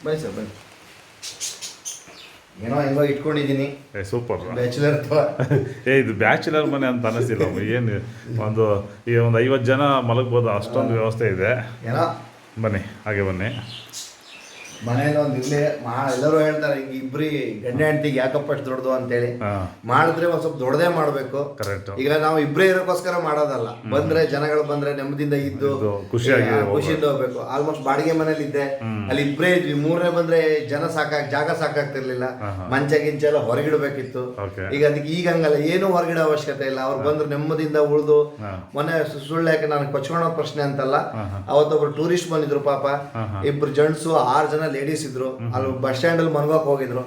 ಬನ್ನಿ ಸರ್ ಬನ್ನಿ. ಏನೋ ಹೆಂಗೋ ಇಟ್ಕೊಂಡಿದ್ದೀನಿ. ಸೂಪರ್ ಬ್ಯಾಚುಲರ್ ಇದು ಬ್ಯಾಚುಲರ್ ಮನೆ ಅಂತ ಅನಿಸಿಲ್ಲ. ಏನು ಒಂದು ಈಗ ಒಂದು 50 ಜನ ಮಲಗ್ಬೋದು, ಅಷ್ಟೊಂದು ವ್ಯವಸ್ಥೆ ಇದೆ. ಏನೋ ಬನ್ನಿ ಹಾಗೆ ಬನ್ನಿ. ಮನೇಲಿ ಒಂದು ಇರ್ಲಿ ಎಲ್ಲರೂ ಹೇಳ್ತಾರೆ ಹಿಂಗೆ ಇಬ್ರಿ ಗಂಡ ಹೆಂಡತಿಗೆ ಯಾಕಪ್ಪ ಅಷ್ಟು ದೊಡ್ಡದು ಅಂತೇಳಿ. ಮಾಡಿದ್ರೆ ಒಂದ್ ಸ್ವಲ್ಪ ದೊಡ್ಡದೇ ಮಾಡ್ಬೇಕು. ಕರೆಕ್ಟ್. ಈಗ ನಾವು ಇಬ್ಬರೇ ಇರೋಕ್ಕೋಸ್ಕರ ಮಾಡೋದಲ್ಲ. ಬಂದ್ರೆ ಜನಗಳು ಬಂದ್ರೆ ನೆಮ್ಮದಿಯಿಂದ ಇದ್ದು ಖುಷಿಯಿಂದ ಹೋಗ್ಬೇಕು. ಆಲ್ಮೋಸ್ಟ್ ಬಾಡಿಗೆ ಮನೇಲಿ ಇದ್ದೆ, ಅಲ್ಲಿ ಇಬ್ಬರೇ ಇದ್ವಿ. ಮೂರನೇ ಬಂದ್ರೆ ಜಾಗ ಸಾಕಾಗ್ತಿರ್ಲಿಲ್ಲ. ಮಂಚ ಗಿಂಚ ಎಲ್ಲ ಹೊರಗಿಡ್ಬೇಕಿತ್ತು. ಈಗ ಅದಕ್ಕೆ ಈಗ ಹಂಗಲ್ಲ, ಏನು ಹೊರಗಿಡೋ ಅವಶ್ಯಕತೆ ಇಲ್ಲ. ಅವ್ರು ಬಂದ್ರೆ ನೆಮ್ಮದಿಯಿಂದ ಉಳಿದು. ಮೊನ್ನೆ ಸುಳ್ಳು ಯಾಕೆ ನಾನು ಕೊಚ್ಕೊಳೋ ಪ್ರಶ್ನೆ ಅಂತಲ್ಲ, ಅವತ್ತೊಬ್ರು ಟೂರಿಸ್ಟ್ ಬಂದಿದ್ರು ಪಾಪ. ಇಬ್ರು ಜೆಂಟ್ಸು 6 ಜನ ಲೇಡೀಸ್ ಇದ್ರು. ಅಲ್ಲಿ ಬಸ್ ಸ್ಟ್ಯಾಂಡ್ ಅಲ್ಲಿ ಮನ್ಗೋಕ್ ಹೋಗಿದ್ರು.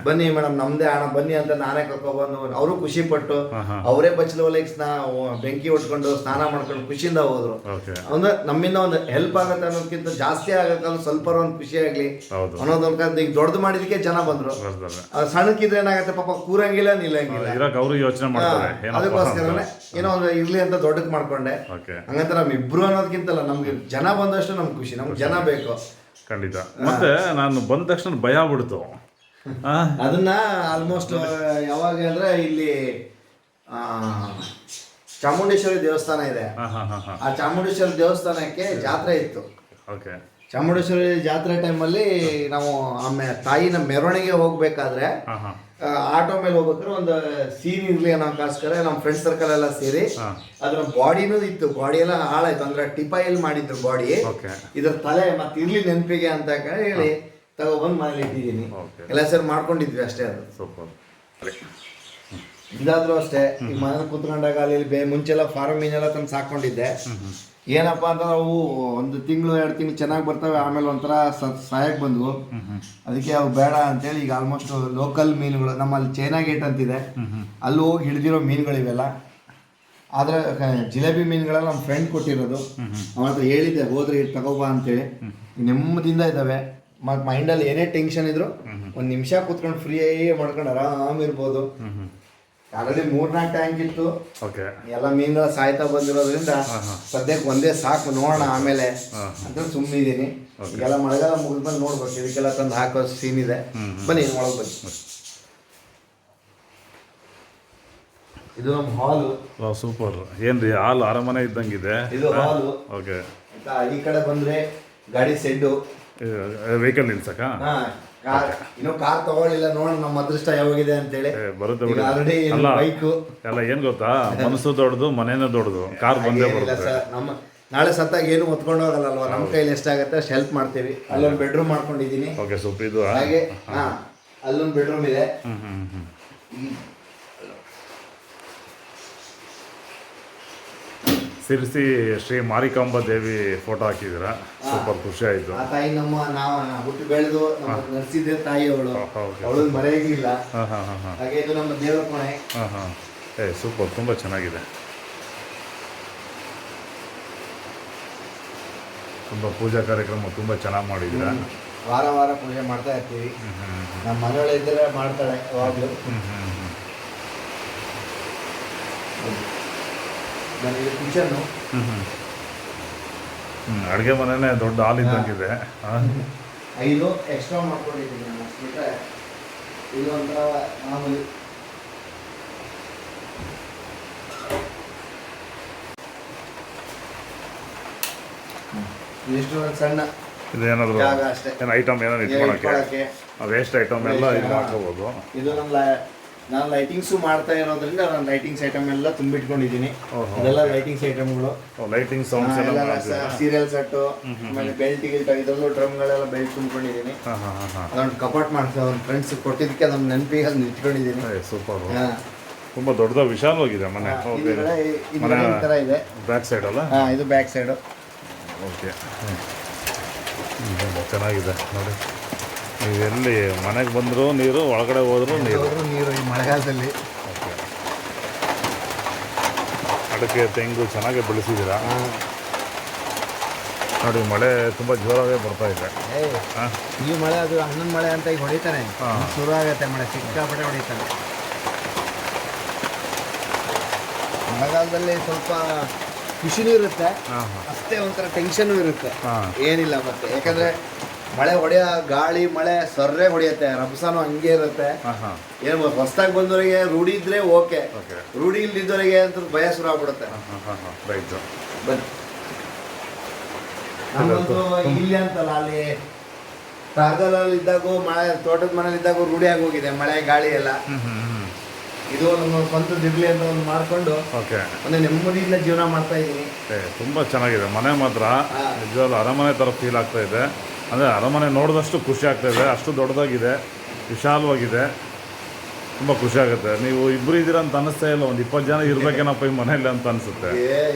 ಬನ್ನಿ ಮೇಡಮ್ ನಮ್ದೇ ಹಣ ಬನ್ನಿ ಅಂತ ನಾನೇ ಕರ್ಕೊಬಂದು ಅವರು ಖುಷಿ ಪಟ್ಟು ಅವರೇ ಬಚ್ಚಲು ಒಲೆಗೆ ಬೆಂಕಿ ಹೊಡ್ಕೊಂಡು ಸ್ನಾನ ಮಾಡ್ಕೊಂಡು ಖುಷಿಯಿಂದ ಹೋದ್ರು. ಅಂದ್ರೆ ನಮ್ಮಿಂದ ಒಂದು ಹೆಲ್ಪ್ ಆಗತ್ತೆ ಅನ್ನೋದಕ್ಕಿಂತ ಜಾಸ್ತಿ ಆಗಕ್ಕೆ ಸ್ವಲ್ಪ ಒಂದು ಖುಷಿ ಆಗ್ಲಿ ಅನ್ನೋದೊಂದು. ಈಗ ದೊಡ್ಡದು ಮಾಡಿದಕ್ಕೆ ಜನ ಬಂದ್ರು. ಸಣ್ಣಕ್ಕಿದ್ರೆ ಏನಾಗತ್ತೆ ಪಾಪ ಕೂರಂಗಿಲ್ಲ ನಿಲ್ಲಂಗಿಲ್ಲ. ಅದಕ್ಕೋಸ್ಕರನೇ ಏನೋ ಒಂದು ಇರ್ಲಿ ಅಂತ ದೊಡ್ಡಕ್ ಮಾಡ್ಕೊಂಡೆ. ಹಂಗಂತ ನಮ್ ಇಬ್ರು ಅನ್ನೋದಕ್ಕಿಂತಲ್ಲ, ನಮ್ಗೆ ಜನ ಬಂದಷ್ಟು ನಮ್ಗೆ ಖುಷಿ. ನಮ್ಗೆ ಜನ ಬೇಕು ಖಂಡಿತ. ಮತ್ತೆ ನಾನು ಬಂದ ತಕ್ಷಣ ಭಯ ಆಗ್ಬಿಡ್ತು. ಅದನ್ನ ಆಲ್ಮೋಸ್ಟ್ ಯಾವಾಗ ಅಂದ್ರೆ ಇಲ್ಲಿ ಚಾಮುಂಡೇಶ್ವರಿ ದೇವಸ್ಥಾನ ಇದೆ. ಆ ಚಾಮುಂಡೇಶ್ವರಿ ದೇವಸ್ಥಾನಕ್ಕೆ ಜಾತ್ರೆ ಇತ್ತು. ಚಾಮುಂಡೇಶ್ವರಿ ಜಾತ್ರೆ ಟೈಮಲ್ಲಿ ನಾವು ತಾಯಿನ ಮೆರವಣಿಗೆ ಹೋಗ್ಬೇಕಾದ್ರೆ ಆಟೋ ಮೇಲೆ ಹೋಗ್ಬೇಕಾದ್ರೆ ಒಂದು ಸೀನ್ ಇರ್ಲಿ ಅನ್ನೋಕ್ಕೋಸ್ಕರ ನಮ್ಮ ಫ್ರೆಂಡ್ ಸರ್ಕಲ್ ಎಲ್ಲ ಸೇರಿ ಅದ್ರ ಬಾಡಿನೂ ಇತ್ತು. ಬಾಡಿ ಎಲ್ಲ ಹಾಳಾಯ್ತು, ಅಂದ್ರೆ ಟಿಪಾಯಲ್ಲಿ ಮಾಡಿದ್ರು ಬಾಡಿ. ಇದ್ರ ತಲೆ ಮತ್ತೆ ಇರ್ಲಿ ನೆನಪಿಗೆ ಅಂತ ಹೇಳಿ ತಗೊಬಂದು ಮನೇಲಿ ಇಟ್ಟಿದ್ದೀನಿ. ಎಲ್ಲ ಸೇರಿ ಮಾಡ್ಕೊಂಡಿದ್ವಿ ಅಷ್ಟೇ. ಅದು ಇದಾದ್ರೂ ಅಷ್ಟೇ. ಈ ಮನೇಲಿ ಕೂತ್ಕೊಂಡಾಗ ಅಲ್ಲಿ ಮುಂಚೆಲ್ಲ ಫಾರಂ ಮೀನೆಲ್ಲ ತಂದು ಸಾಕೊಂಡಿದ್ದೆ. ಏನಪ್ಪಾ ಅಂತ ನಾವು 1 ತಿಂಗಳು 2 ತಿಂಗಳು ಚೆನ್ನಾಗಿ ಬರ್ತವೆ, ಆಮೇಲೆ ಒಂಥರ ಸಹಾಯಕ್ಕೆ ಬಂದ್ವು. ಅದಕ್ಕೆ ಅವು ಬೇಡ ಅಂತೇಳಿ ಈಗ ಆಲ್ಮೋಸ್ಟ್ ಲೋಕಲ್ ಮೀನುಗಳು ನಮ್ಮಲ್ಲಿ ಚೈನಾ ಗೇಟ್ ಅಂತಿದೆ, ಅಲ್ಲಿ ಹೋಗಿ ಹಿಡಿದಿರೋ ಮೀನುಗಳಿವೆಲ್ಲ. ಆದರೆ ಜಿಲೇಬಿ ಮೀನುಗಳೆಲ್ಲ ನಮ್ಮ ಫ್ರೆಂಡ್ ಕೊಟ್ಟಿರೋದು. ಅವನ ಹತ್ರ ಹೇಳಿದ್ದೆ ಹೋದ್ರೆ ತಗೋಬಾ ಅಂತೇಳಿ. ನೆಮ್ಮದಿಯಿಂದ ಇದ್ದಾವೆ. ಮತ್ತು ಮೈಂಡಲ್ಲಿ ಏನೇ ಟೆನ್ಷನ್ ಇದ್ರು 1 ನಿಮಿಷ ಕೂತ್ಕೊಂಡು ಫ್ರೀ ಮಾಡ್ಕೊಂಡು ಆರಾಮಿರ್ಬೋದು. ಆಲ್ರೆಡಿ 3-4 ಟ್ಯಾಂಕ್ ಇತ್ತು. ಎಲ್ಲ ಮೀನುಗಳ ಸಾಯ್ತಾ ಬಂದಿರೋದ್ರಿಂದ ಸದ್ಯಕ್ಕೆ ಒಂದೇ ಸಾಕು, ನೋಡೋಣ ಆಮೇಲೆ ಅಂತ ಸುಮ್ಮನಿದ್ದೀನಿ. ಈಗೆಲ್ಲ ಮಳೆಗಾಲ ಮುಗಿದ್ಮೇಲೆ ನೋಡ್ಬೇಕು, ಇದಕ್ಕೆಲ್ಲ ತಂದು ಹಾಕೋ ಸೀನ್ ಇದೆ. ಬನ್ನಿ ಒಳಗೆ ಬನ್ನಿ. ಇದು ನಮ್ಮ ಹಾಲು. ಸೂಪರ್. ಏನ್ರಿ ಹಾಲು ಅರಮನೆ ಇದ್ದಂಗಿದೆ. ಇದು ಹಾಲು. ಈ ಕಡೆ ಬಂದ್ರೆ ಗಾಡಿ ಸೆಡ್ಡು, ವೆಹಿಕಲ್ ನಿಲ್ಸಕ. ಇನ್ನು ಕಾರ್ ತಗೊಳ್ಳಿಲ್ಲ, ನೋಡೋಣ ನಮ್ಮ ಅದೃಷ್ಟ ಯಾವಾಗಿದೆ ಅಂತೇಳಿ. ಬರುತ್ತೆ ಬೈಕು ಎಲ್ಲ ಏನ್ ಗೊತ್ತಾ, ಮನಸ್ಸು ದೊಡ್ಡದು ಮನೇನ ದೊಡ್ಡದು. ಕಾರ್ ಬಂದೇ ಬರುತ್ತೆ. ನಮ್ಮ ನಾಳೆ ಸತ್ತಾಗ ಏನು ಹೊತ್ಕೊಂಡು ಹೋಗಲ್ಲಲ್ವಾ, ನಮ್ಮ ಕೈಲಿ ಎಷ್ಟಾಗತ್ತೆ ಅಷ್ಟು ಹೆಲ್ಪ್ ಮಾಡ್ತೀವಿ. ಅಲ್ಲೊಂದು ಬೆಡ್ರೂಮ್ ಮಾಡ್ಕೊಂಡಿದ್ದೀನಿ. ಹಾಗೆ ಅಲ್ಲೊಂದು ಬೆಡ್ರೂಮ್ ಇದೆ. ಸಿರ್ಸಿ ಶ್ರೀ ಮಾರಿಕಾಂಬಾ ದೇವಿ ಫೋಟೋ ಹಾಕಿದ್ದೀರಾ, ಸೂಪರ್ ಖುಷಿ ಆಯ್ತು. ಆ ತಾಯಿ ನಾವು ಹುಟ್ಟು ಬೆಳೆದು ನರ್ಸಿದ್ದೆ ತಾಯಿ ಅವಳು, ಅವಳು ಮರೆಯಾಗಿಲ್ಲ. ಹಾಗೆ ಇದು ನಮ್ಮ ದೇವರ ಕೋಣೆ. ಸೂಪರ್, ತುಂಬ ಚೆನ್ನಾಗಿದೆ. ತುಂಬ ಪೂಜಾ ಕಾರ್ಯಕ್ರಮ ತುಂಬ ಚೆನ್ನಾಗಿ ಮಾಡಿದ್ದೀರಾ. ವಾರ ಪೂಜೆ ಮಾಡ್ತಾ ಇರ್ತೀವಿ. ನಮ್ಮ ಮನೆಯೊಳಗಿದ್ರೆ ಮಾಡ್ತಾಳೆ ಯಾವಾಗಲೂ. ಕಿಚನ್ನು, ಅಡುಗೆ ಮನೆನೇ ದೊಡ್ಡ ಹಾಲ್ ಇದ್ದಂಗಿದೆ. 5 ಎಕ್ಸ್ಟ್ರಾ ಮಾಡ್ಕೊಂಡಿದ್ದೀನಿ ನಾನು. ಅಷ್ಟೇ ಇದು ಒಂಥರ ಮಾಮೂಲಿ. ಎಷ್ಟು ಸಣ್ಣ ಇದೇನಾದರೂ ಐಟಮ್ ಏನಾದ್ರು ಇಟ್ಕೊಳ್ಳೋಕ್ಕೆ, ವೇಸ್ಟ್ ಐಟಮ್ ಎಲ್ಲ ಇದು ಹಾಕೋಬೋದು. ಇದು ನಾನು ಲೈಟಿಂಗ್ಸು ಮಾಡ್ತಾ ಇರೋದ್ರಿಂದ ನಾನು ಲೈಟಿಂಗ್ಸ್ ಐಟಮ್ ಎಲ್ಲ ತುಂಬಿಟ್ಕೊಂಡಿದ್ದೀನಿ. ಅದೆಲ್ಲ ಲೈಟಿಂಗ್ಸ್ ಐಟಮ್ಗಳು, ಲೈಟಿಂಗ್ ಸೌಂಡ್ಸ್ ಎಲ್ಲ, ಸೀರಿಯಲ್ ಸೆಟ್ಟು, ಆಮೇಲೆ ಬೆಲ್ಟ್ ಇದರಲ್ಲೂ ಡ್ರಮ್ಗಳೆಲ್ಲ ಬೆಲ್ಟ್ ತುಂಬಿಕೊಂಡಿದ್ದೀನಿ. ಅದೊಂದು ಕಪಾಟ್ ಮಾಡ್ತಾ ಒಂದು ಫ್ರೆಂಡ್ಸ್ ಕೊಟ್ಟಿದ್ದಕ್ಕೆ ನಮ್ಮ ನೆನಪಿಗೆ ಅದನ್ನ ಇಟ್ಕೊಂಡಿದ್ದೀನಿ. ಸೂಪರ್. ತುಂಬ ದೊಡ್ಡದ ವಿಶಾಲವಾಗಿದೆ ಮನೆ. ಈ ಥರ ಇದೆ ಬ್ಯಾಕ್ ಸೈಡ್ ಅಲ್ಲ? ಇದು ಬ್ಯಾಕ್ ಸೈಡು. ಓಕೆ, ಚೆನ್ನಾಗಿದೆ ನೋಡಿ. ನೀವು ಎಲ್ಲಿ ಮನೆಗೆ ಬಂದರೂ ನೀರು, ಒಳಗಡೆ ಹೋದರೂ ನೀರು ಈ ಮಳೆಗಾಲದಲ್ಲಿ. ಅಡಿಕೆ ತೆಂಗು ಚೆನ್ನಾಗಿ ಬೆಳೆಸಿದ್ದೀರಾ ನೋಡಿ. ಮಳೆ ತುಂಬ ಜೋರಾಗೇ ಬರ್ತಾ ಇದೆ. ಈ ಮಳೆ ಅದು ಹನ್ನೊಂದು ಮಳೆ ಅಂತ ಈಗ ಹೊಡಿತಾನೆ, ಶುರು ಆಗುತ್ತೆ ಮಳೆ, ಸಿಕ್ಕಾಪಟ್ಟೆ ಹೊಡಿತಾನೆ. ಮಳೆಗಾಲದಲ್ಲಿ ಸ್ವಲ್ಪ ಖುಷಿನೂ ಇರುತ್ತೆ, ಅಷ್ಟೇ ಒಂಥರ ಟೆನ್ಷನ್ನು ಇರುತ್ತೆ. ಏನಿಲ್ಲ ಮತ್ತೆ, ಯಾಕಂದರೆ ಮಳೆ ಹೊಡೆಯೋ ಗಾಳಿ ಮಳೆ ಸರ್ರೆ ಹೊಡೆಯುತ್ತೆ, ರಭಸನೂ ಹಂಗೆ ಇರುತ್ತೆ. ಹಾಂ ಹಾಂ ಏನು ಹೊಸದಾಗಿ ಬಂದವರಿಗೆ ರೂಢಿ ಇದ್ರೆ ಓಕೆ, ಓಕೆ. ರೂಢಿ ಇಲ್ದಿದ್ದವರಿಗೆ ಅಂತ ಭಯ ಶುರು ಆಗ್ಬಿಡುತ್ತೆ. ಹಾಂ ಹಾಂ ಹಾಂ ರೈಟ್. ಬನ್ನಿ, ನಮ್ಮಂತೂ ಇಲ್ಲಿ ಅಂತಲ್ಲ, ಅಲ್ಲಿ ಕಾರ್ಗಲಲ್ಲಿ ಇದ್ದಾಗೂ ಮಳೆ ತೋಟದ ಮನೇಲಿ ಇದ್ದಾಗೂ ರೂಢಿ ಆಗೋಗಿದೆ ಮಳೆ ಗಾಳಿ ಎಲ್ಲ. ಇದು ನಮ್ಮ ಸ್ವಂತದ ಇರ್ಲಿ ಅಂತ ಒಂದು ಮಾಡ್ಕೊಂಡು ಓಕೆ ಒಂದು ನೆಮ್ಮದಿಯಿಂದ ಜೀವನ ಮಾಡ್ತಾ ಇದ್ದೀನಿ. ತುಂಬ ಚೆನ್ನಾಗಿದೆ ಮನೆ ಮಾತ್ರ, ನಿಜವಾಗ್ಲೂ ಅರಮನೆ ಥರ ಫೀಲ್ ಆಗ್ತಾ ಇದೆ. ಅಂದರೆ ಅರಮನೆ ನೋಡಿದಷ್ಟು ಖುಷಿ ಆಗ್ತಾ ಇದೆ, ಅಷ್ಟು ದೊಡ್ಡದಾಗಿದೆ, ವಿಶಾಲವಾಗಿದೆ, ತುಂಬ ಖುಷಿ ಆಗುತ್ತೆ. ನೀವು ಇಬ್ಬರು ಇದ್ದೀರ ಅಂತ ಅನಿಸ್ತಾ ಇಲ್ಲ, ಒಂದು 20 ಜನ ಇರ್ಬೇಕೇನಪ್ಪ ಈ ಮನೇಲಿ ಅಂತ ಅನಿಸುತ್ತೆ.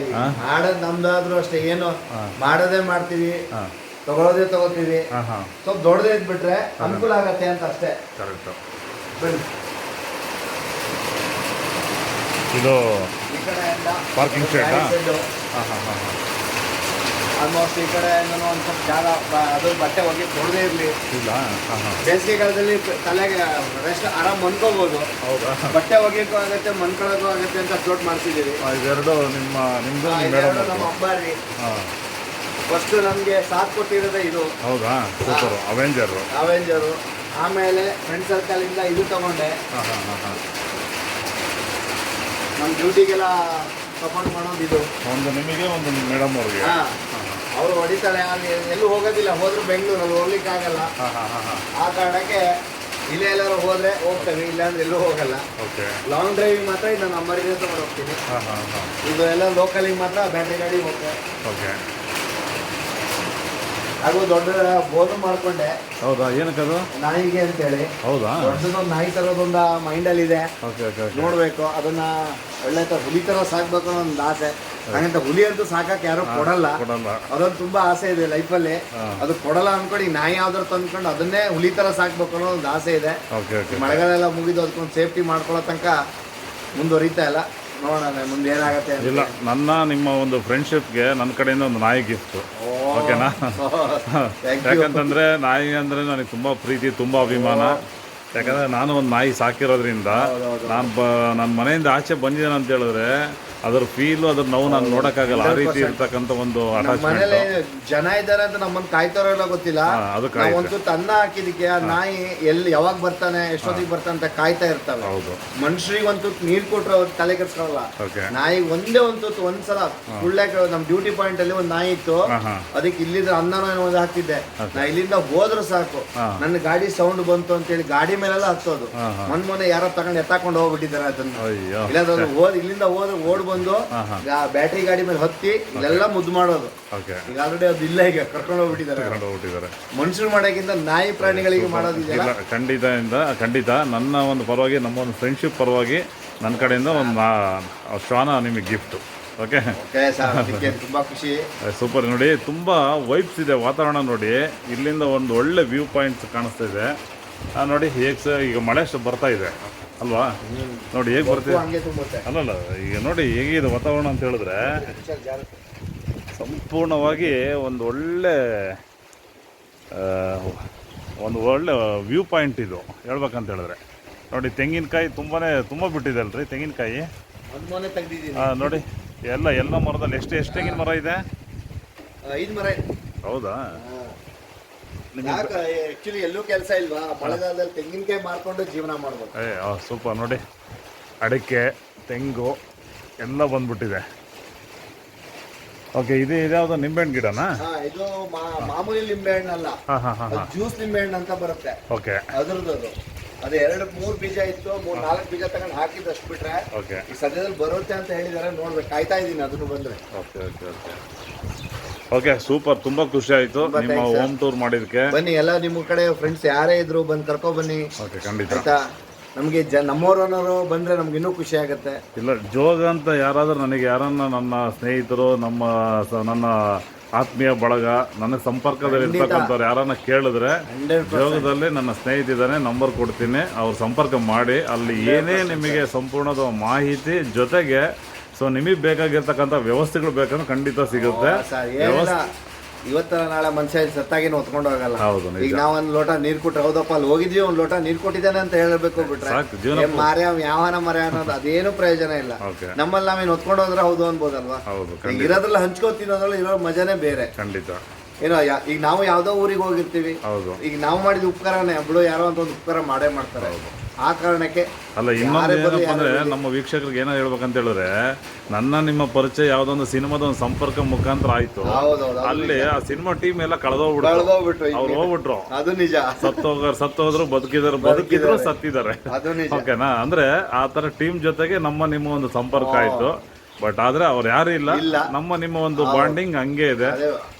ಮಾಡೋದು ನಮ್ದಾದ್ರೂ ಅಷ್ಟೇ, ಏನು ಮಾಡೋದೇ ಮಾಡ್ತೀವಿ, ತಗೊಳ್ಳೋದೇ ತಗೋತೀವಿ. ಸ್ವಲ್ಪ ದೊಡ್ಡದೇ ಇದ್ಬಿಟ್ರೆ ಅನುಕೂಲ ಆಗತ್ತೆ ಅಂತ ಅಷ್ಟೇ. ಕರೆಕ್ಟು. ಬನ್ನಿ, ಇದು ಈ ಕಡೆಯಿಂದ ಪಾರ್ಕಿಂಗ್ ಶೆಡ್. ಹಾಂ ಹಾಂ ಹಾಂ ಹಾಂ ಆಲ್ಮೋಸ್ಟ್ ಈ ಕಡೆ ಒಂದು ಸ್ವಲ್ಪ ಜಾಗ ಅದು ಬಟ್ಟೆ ಒಗಿ ದೊಡ್ಡದೇ ಇರಲಿ. ಇಲ್ಲ. ಹಾಂ ಹಾಂ ಬೇಸಿಗೆ ಕಾಲದಲ್ಲಿ ತಲೆಗೆ ರೆಸ್ಟ್ ಆರಾಮ್ ಮನ್ಕೋಬೋದು. ಹೌದಾ? ಬಟ್ಟೆ ಒಗಿಯಕ್ಕೂ ಆಗುತ್ತೆ, ಮನ್ಕೊಳ್ಳೋಕ್ಕೂ ಆಗುತ್ತೆ ಅಂತ ಫ್ಲೋಟ್ ಮಾಡ್ತಿದ್ದೀವಿ. ಇದೆರಡು ನಿಮ್ಮದು ನಮ್ಮ ಅಂಬಾರಿ. ಹಾಂ, ಫಸ್ಟು ನಮಗೆ ಸಾಥ್ ಕೊಟ್ಟಿರೋದೇ ಇದು. ಹೌದಾ? ಸೂಪರು. ಅವೆಂಜರು. ಆಮೇಲೆ ಫ್ರೆಂಡ್ ಸರ್ಕಲಿಂದ ಇದು ತಗೊಂಡೆ. ಹಾಂ ಹಾಂ ಹಾಂ ಹಾಂ ನಮ್ಮ ಡ್ಯೂಟಿಗೆಲ್ಲ ಸಪೋರ್ಟ್ ಮಾಡೋದು ಇದು. ಒಂದು ನಿಮಗೆ, ಒಂದು ಮೇಡಮ್ ಅವ್ರಿಗೆ. ಹಾಂ, ಅವರು ಹೊಡಿತಾಳೆ, ಎಲ್ಲೂ ಹೋಗೋದಿಲ್ಲ, ಹೋದ್ರು ಬೆಂಗಳೂರಲ್ಲಿ ಹೋಗ್ಲಿಕ್ಕೆ ಆಗಲ್ಲ. ಹಾಂ ಹಾಂ ಹಾಂ ಹಾಂ ಆ ಕಾರಣಕ್ಕೆ ಇಲ್ಲೇ ಎಲ್ಲರೂ ಹೋದ್ರೆ ಹೋಗ್ತೇವೆ, ಇಲ್ಲಾಂದ್ರೆ ಎಲ್ಲೂ ಹೋಗಲ್ಲ. ಓಕೆ. ಲಾಂಗ್ ಡ್ರೈವಿಂಗ್ ಮಾತ್ರ ಇದು ನಾನು ಅಂಬಾರಿಗೆ ತಗೊಂಡು ಹೋಗ್ತೀನಿ. ಹಾಂ ಹಾಂ ಹಾಂ ಇದು ಎಲ್ಲ ಲೋಕಲಿಗೆ ಮಾತ್ರ ಬ್ಯಾಟ್ರಿ ಗಾಡಿ ಹೋಗ್ತೇವೆ. ಓಕೆ. ಹಾಗೂ ದೊಡ್ಡ ಬೋನು ಮಾಡ್ಕೊಂಡೆ. ಹೌದಾ? ಏನಕ್ಕದು? ನಾಯಿಗೆ ಅಂತೇಳಿ. ಹೌದಾ? ದೊಡ್ಡದೊಂದು ನಾಯಿ ತರೋದೊಂದು ಮೈಂಡಲ್ಲಿ ಇದೆ. Okay okay okay. ನೋಡ್ಬೇಕು, ಅದನ್ನ ಒಳ್ಳೆ ಹುಲಿ ತರ ಸಾಕ್ಬೇಕು ಅನ್ನೋ ಒಂದು ಆಸೆ. ಹಾಗಂತ ಹುಲಿ ಅಂತೂ ಸಾಕಕ್ಕೆ ಯಾರು ಕೊಡಲ್ಲ, ಅದೊಂದು ತುಂಬಾ ಆಸೆ ಇದೆ ಲೈಫಲ್ಲಿ. ಅದು ಕೊಡಲ್ಲ ಅನ್ಕೊಂಡು ಈ ನಾಯಿ ಯಾವ್ದಾರು ತಂದ್ಕೊಂಡು ಅದನ್ನೇ ಹುಲಿ ತರ ಸಾಕ್ಬೇಕು ಅನ್ನೋ ಒಂದು ಆಸೆ ಇದೆ. ಮಳೆಗಾಲ ಎಲ್ಲ ಮುಗಿದು ಅದಕ್ಕೊಂದು ಸೇಫ್ಟಿ ಮಾಡ್ಕೊಳ್ಳೋ ತನಕ ಮುಂದುವರಿತಾ ಇಲ್ಲ. ನೋಡೋಣ ಮುಂದೆ ಏನಾಗತ್ತೆ. ಇಲ್ಲ, ನಿಮ್ಮ ಒಂದು ಫ್ರೆಂಡ್ಶಿಪ್ಗೆ ನನ್ನ ಕಡೆಯಿಂದ ಒಂದು ನಾಯಿ ಗಿಫ್ಟ್. ಓಕೆನಾ? ಯಾಕಂತಂದ್ರೆ ನಾಯಿ ಅಂದ್ರೆ ನನಗೆ ತುಂಬಾ ಪ್ರೀತಿ, ತುಂಬಾ ಅಭಿಮಾನ. ಯಾಕಂದ್ರೆ ನಾನು ಒಂದು ನಾಯಿ ಸಾಕಿರೋದ್ರಿಂದ ನನ್ನ ಮನೆಯಿಂದ ಆಚೆ ಬಂದಿದ್ದೇನೆ ಅಂತ ಹೇಳಿದ್ರೆ ಅದ್ರ ಫೀಲು, ಅದ್ರ ನೋವು ನಾನು ನೋಡಕ್ಕಾಗಲ್ಲ. ಆ ರೀತಿ ಇರ್ತಕ್ಕಂಥ ಒಂದು ಮನೇಲಿ ಜನ ಇದ್ದಾರೆ ಅಂತ ನಮ್ಮನ್ನ ಕಾಯ್ತಾರೋ ಗೊತ್ತಿಲ್ಲ. ನಾವಂತೂ ತನ್ನ ಹಾಕಿದಕ್ಕೆ ಆ ನಾಯಿ ಎಲ್ಲಿ ಯಾವಾಗ ಬರ್ತಾನೆ, ಎಷ್ಟೊತ್ತಿಗೆ ಬರ್ತಾನೆ ಅಂತ ಕಾಯ್ತಾ ಇರ್ತಾವೆ. ಮನುಷ್ಯರಿಗಂತೂ ನೀರ್ ಕೊಟ್ರೆ ಅವ್ರು ತಲೆ ಕೆಡ್ಸ್ಕೊಳ್ಳಲ್ಲ. ನಾಯಿ ಒಂದೇ ಒಂದ್ಸಲ ಒಳ್ಳೆ ನಮ್ ಡ್ಯೂಟಿ ಪಾಯಿಂಟ್ ಅಲ್ಲಿ ಒಂದು ನಾಯಿ ಇತ್ತು. ಅದಕ್ಕೆ ಇಲ್ಲಿದ್ರೆ ಅನ್ನನೋ ಏನೋ ಒಂದು ಹಾಕ್ತಿದ್ದೆ. ನಾ ಇಲ್ಲಿಂದ ಹೋದ್ರು ಸಾಕು, ನನ್ನ ಗಾಡಿ ಸೌಂಡ್ ಬಂತು ಅಂತ ಹೇಳಿ ಗಾಡಿ ಮೇಲೆಲ್ಲ ಹತ್ತೋದು. ಮೊನ್ನೆ ಯಾರೋ ತಗೊಂಡು ಎತ್ತಾಕೊಂಡು ಹೋಗ್ಬಿಟ್ಟಿದ್ದಾರೆ ಅದನ್ನ. ಇಲ್ಲ ಇಲ್ಲಿಂದ ಹೋದ್ರೆ ಓಡ್ ಬಂದು ಬ್ಯಾಟ್ರಿ ಗಾಡಿ ಮೇಲೆ ಹತ್ತಿ ಇಲ್ಲೆಲ್ಲ ಮುದ್ದು ಮಾಡೋದು. ಈಗ ಆಲ್ರೆಡಿ ಅದು ಇಲ್ಲ, ಈಗ ಕರ್ಕೊಂಡು ಹೋಗ್ಬಿಟ್ಟಿದ್ದಾರೆ. ಮನುಷ್ಯರು ಮಾಡೋಕ್ಕಿಂತ ನಾಯಿ ಪ್ರಾಣಿಗಳಿಗೆ ಮಾಡೋದಿಲ್ಲ. ಖಂಡಿತ ನನ್ನ ಒಂದು ಪರವಾಗಿ, ನಮ್ಮ ಒಂದು ಫ್ರೆಂಡ್ಶಿಪ್ ಪರವಾಗಿ ನನ್ನ ಕಡೆಯಿಂದ ಒಂದು ಶ್ವಾನ ನಿಮಗೆ ಗಿಫ್ಟ್. ಓಕೆ, ತುಂಬಾ ಖುಷಿ. ಸೂಪರ್. ನೋಡಿ, ತುಂಬಾ ವೈಬ್ಸ್ ಇದೆ ವಾತಾವರಣ. ನೋಡಿ, ಇಲ್ಲಿಂದ ಒಂದು ಒಳ್ಳೆ ವ್ಯೂ ಪಾಯಿಂಟ್ಸ್ ಕಾಣಿಸ್ತಾ ಇದೆ. ನೋಡಿ ಹೇಗೆ ಈಗ ಮಳೆ ಬರ್ತಾ ಇದೆ ಅಲ್ವಾ? ನೋಡಿ ಹೇಗೆ ಬರ್ತೀವಿ. ಅಲ್ಲಲ್ಲ, ಈಗ ನೋಡಿ ಹೇಗಿದೆ ವಾತಾವರಣ ಅಂತ ಹೇಳಿದ್ರೆ ಸಂಪೂರ್ಣವಾಗಿ ಒಂದು ಒಳ್ಳೆ ವ್ಯೂ ಪಾಯಿಂಟ್ ಇದು ಹೇಳ್ಬೇಕಂತ ಹೇಳಿದ್ರೆ. ನೋಡಿ, ತೆಂಗಿನಕಾಯಿ ತುಂಬ ಬಿಟ್ಟಿದೆ ಅಲ್ರಿ ತೆಂಗಿನಕಾಯಿ. ನೋಡಿ, ಎಲ್ಲ ಮರದಲ್ಲಿ ಎಷ್ಟು ತೆಂಗಿನ ಮರ ಇದೆ? 5 ಮರ. ಹೌದಾ? ಆಕ್ಚುಲಿ ಎಲ್ಲೂ ಕೆಲಸ ಇಲ್ವಾ? ಮಳೆಗಾಲದಲ್ಲಿ ತೆಂಗಿನಕಾಯಿ ಮಾರ್ಕೊಂಡು ಜೀವನ ಮಾಡ್ಬೋದು. ಸೂಪರ್. ನೋಡಿ, ಅಡಿಕೆ, ತೆಂಗು ಎಲ್ಲ ಬಂದ್ಬಿಟ್ಟಿದೆ. ಓಕೆ, ಇದು ಇದ್ಯಾವುದು ನಿಂಬೆಹಣ್ಣು ಗಿಡನಾ? ಇದು ಮಾಮೂಲಿ ನಿಂಬೆಹಣ್ಣು ಅಲ್ಲ, ಜ್ಯೂಸ್ ನಿಂಬೆಹಣ್ಣು ಅಂತ ಬರುತ್ತೆ. ಓಕೆ, ಅದ್ರದ್ದು ಅದು 2-3 ಬೀಜ ಇತ್ತು, 3-4 ಬೀಜ ತಗೊಂಡು ಹಾಕಿದಷ್ಟು ಬಿಟ್ರೆ ಈ ಸದ್ಯದಲ್ಲಿ ಬರುತ್ತೆ ಅಂತ ಹೇಳಿದಾರೆ. ನೋಡ್ಬೇಕು, ಕಾಯ್ತಾ ಇದೀನಿ ಅದನ್ನು ಬಂದ್ರೆ. Okay okay okay okay, super. ತುಂಬಾ ಖುಷಿ ಆಯ್ತು ನಿಮ್ಮ ಹೋಮ್ ಟೂರ್ ಮಾಡಿದಕ್ಕೆ. ಬನ್ನಿ, ಎಲ್ಲ ನಿಮ್ಮ ಕಡೆ ಫ್ರೆಂಡ್ಸ್ ಯಾರೇ ಇದ್ರು ಬಂದು ಕರ್ಕೊ ಬನ್ನಿ. ಓಕೆ, ಖಂಡಿತ. ಆಯ್ತಾ? ನಮಗೆ ನಮ್ಮೋರನ್ನೋರು ಬಂದ್ರೆ ನಮ್ಗೆ ಇನ್ನೂ ಖುಷಿ ಆಗುತ್ತೆ. ಇಲ್ಲ, ಜೋಗ ಅಂತ ಯಾರಾದ್ರೂ ನನ್ನ ಸ್ನೇಹಿತರು, ನನ್ನ ಆತ್ಮೀಯ ಬಳಗ, ನನ್ನ ಸಂಪರ್ಕದಲ್ಲಿ ಇರ್ತಕ್ಕಂಥವ್ರು ಯಾರನ್ನ ಕೇಳಿದ್ರೆ ಜೋಗದಲ್ಲಿ ನನ್ನ ಸ್ನೇಹಿತಿದ್ದಾನೆ, ನಂಬರ್ ಕೊಡ್ತೀನಿ, ಅವ್ರು ಸಂಪರ್ಕ ಮಾಡಿ. ಅಲ್ಲಿ ಏನೇ ನಿಮಗೆ ಸಂಪೂರ್ಣದ ಮಾಹಿತಿ ಜೊತೆಗೆ ನಿಮಗೆ ಬೇಕಾಗಿರ್ತಕ್ಕಂಥ ವ್ಯವಸ್ಥೆಗಳು ಬೇಕಂದ್ರೆ ಖಂಡಿತ ಸಿಗುತ್ತೆ. ಇವತ್ತರ ನಾಳೆ ಮನುಷ್ಯ ಸತ್ತಾಗಿನ ಹೊತ್ಕೊಂಡು ಹೋಗಲ್ಲ. ಈಗ ನಾವ್ ಒಂದ್ ಲೋಟ ನೀರ್ ಕೊಟ್ರೆ, ಹೌದಪ್ಪ ಅಲ್ಲಿ ಹೋಗಿದ್ವಿ, ಒಂದ್ ಲೋಟ ನೀರ್ ಕೊಟ್ಟಿದ್ದಾನೆ ಅಂತ ಹೇಳಬೇಕು ಬಿಟ್ರೆ ಮಾರ್ಯ ಯಾವನ ಮರ ಅನ್ನೋದು ಅದೇನು ಪ್ರಯೋಜನ ಇಲ್ಲ. ನಮ್ಮಲ್ಲಿ ನಾವೇನು ಹೊತ್ಕೊಂಡು ಹೋದ್ರೆ ಹೌದು ಅನ್ಬೋದಲ್ವಾ? ಇರೋದ್ರಲ್ಲಿ ಹಂಚ್ಕೊ ತಿನ್ನೋದ್ರಲ್ಲಿ ಇರೋ ಮಜಾನೇ ಬೇರೆ. ಖಂಡಿತ. ಏನೋ ಈಗ ನಾವು ಯಾವ್ದೋ ಊರಿಗೆ ಹೋಗಿರ್ತೀವಿ, ಹೌದು. ಈಗ ನಾವು ಮಾಡಿದ ಉಪಕಾರನೇ ಬಿಡು ಯಾರೋ ಅಂತ ಒಂದು ಉಪಕಾರ ಮಾಡೇ ಮಾಡ್ತಾರೆ. ಆ ಕಾರಣಕ್ಕೆ ಅಲ್ಲ, ಇನ್ನೊಂದು ಏನಪ್ಪ ಅಂದ್ರೆ ನಮ್ಮ ವೀಕ್ಷಕರಿಗೆ ಏನೋ ಹೇಳ್ಬೇಕಂತ ಹೇಳಿದ್ರೆ, ನನ್ನ ನಿಮ್ಮ ಪರಿಚಯ ಯಾವ್ದೊಂದು ಸಿನಿಮಾದ ಒಂದು ಸಂಪರ್ಕ ಮುಖಾಂತರ ಆಯ್ತು. ಹೌದೌದು, ಅಲ್ಲಿ ಆ ಸಿನಿಮಾ ಟೀಮ್ ಎಲ್ಲ ಕಳೆದೋಗ್ಬಿಟ್ಟು ಅವ್ರು ಹೋಗ್ಬಿಟ್ರು. ಅದು ನಿಜ. ಸತ್ತೋದ್ರು, ಬದುಕಿದ್ರು, ಸತ್ತಿದ್ದಾರೆ. ಅದು ನಿಜ. ಓಕೆನಾ? ಅಂದ್ರೆ ಆ ತರ ಟೀಮ್ ಜೊತೆಗೆ ನಮ್ಮ ನಿಮ್ಮ ಒಂದು ಸಂಪರ್ಕ ಆಯ್ತು. ಬಟ್ ಆದ್ರೆ ಅವ್ರು ಯಾರು ಇಲ್ಲ, ನಮ್ಮ ನಿಮ್ಮ ಒಂದು ಬಾಂಡಿಂಗ್ ಹಂಗೆ ಇದೆ,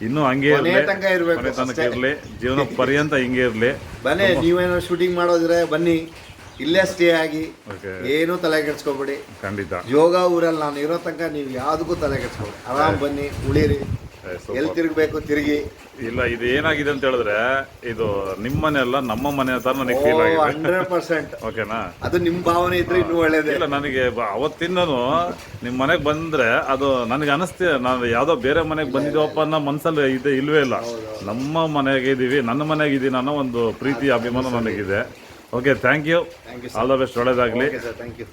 ಇನ್ನು ಹಂಗೆ ಇರ್ಲಿ, ಮನೆ ತನಕ ಇರ್ಲಿ, ಜೀವನ ಪರ್ಯಂತ ಹಿಂಗೆ ಇರ್ಲಿ. ಬನ್ನಿ, ನೀವೇನೋ ಶೂಟಿಂಗ್ ಮಾಡೋದ್ರೆ ಬನ್ನಿ, ಇಲ್ಲೇ ಸ್ಟೇ ಆಗಿ, ಏನೂ ತಲೆ ಕೆಡ್ಸ್ಕೊಬೇಡಿ. ಖಂಡಿತ ಯೋಗ ಊರಲ್ಲಿ ನಾನು ಇರೋ ತನಕ ನೀವು ಯಾವ್ದಕ್ಕೂ ತಲೆ ಕೆಡ್ಸ್ಕೊಬೇಡಿ. ಆರಾಮ್ ಬನ್ನಿ, ಉಳಿರಿ, ಎಲ್ಲಿ ತಿರುಗಬೇಕು ತಿರುಗಿ. ಇಲ್ಲ, ಇದು ಏನಾಗಿದೆ ಅಂತ ಹೇಳಿದ್ರೆ, ಇದು ನಿಮ್ಮ ಮನೆ ಅಲ್ಲ, ನಮ್ಮ ಮನೆ ತರ ನನಗೆ ಫೀಲ್ ಆಗಿದೆ. 100%. ಓಕೆನಾ? ಅದು ನಿಮ್ ಭಾವನೆ ಇದ್ರೆ ಇನ್ನೂ ಒಳ್ಳೇದೇ. ಇಲ್ಲ, ನನಗೆ ಅವತ್ತಿಂದನು ನಿಮ್ಮ ಮನೆಗೆ ಬಂದ್ರೆ ಅದು ನನಗೆ ಅನಿಸ್ತಿದೆ, ನಾನು ಯಾವ್ದೋ ಬೇರೆ ಮನೆಗೆ ಬಂದಿದ್ದೀವಪ್ಪ ಅನ್ನೋ ಮನ್ಸಲ್ಲಿ ಇದೆ, ಇಲ್ವೇ ಇಲ್ಲ. ನಮ್ಮ ಮನೆಗೆ ಇದೀವಿ, ನನ್ನ ಮನೆಗೆ ಇದೀನಿ ಅನ್ನೋ ಒಂದು ಪ್ರೀತಿ ಅಭಿಮಾನ ನನಗಿದೆ. Okay, thank you. All the best, ಒಳ್ಳೇದಾಗಲಿ. Thank you.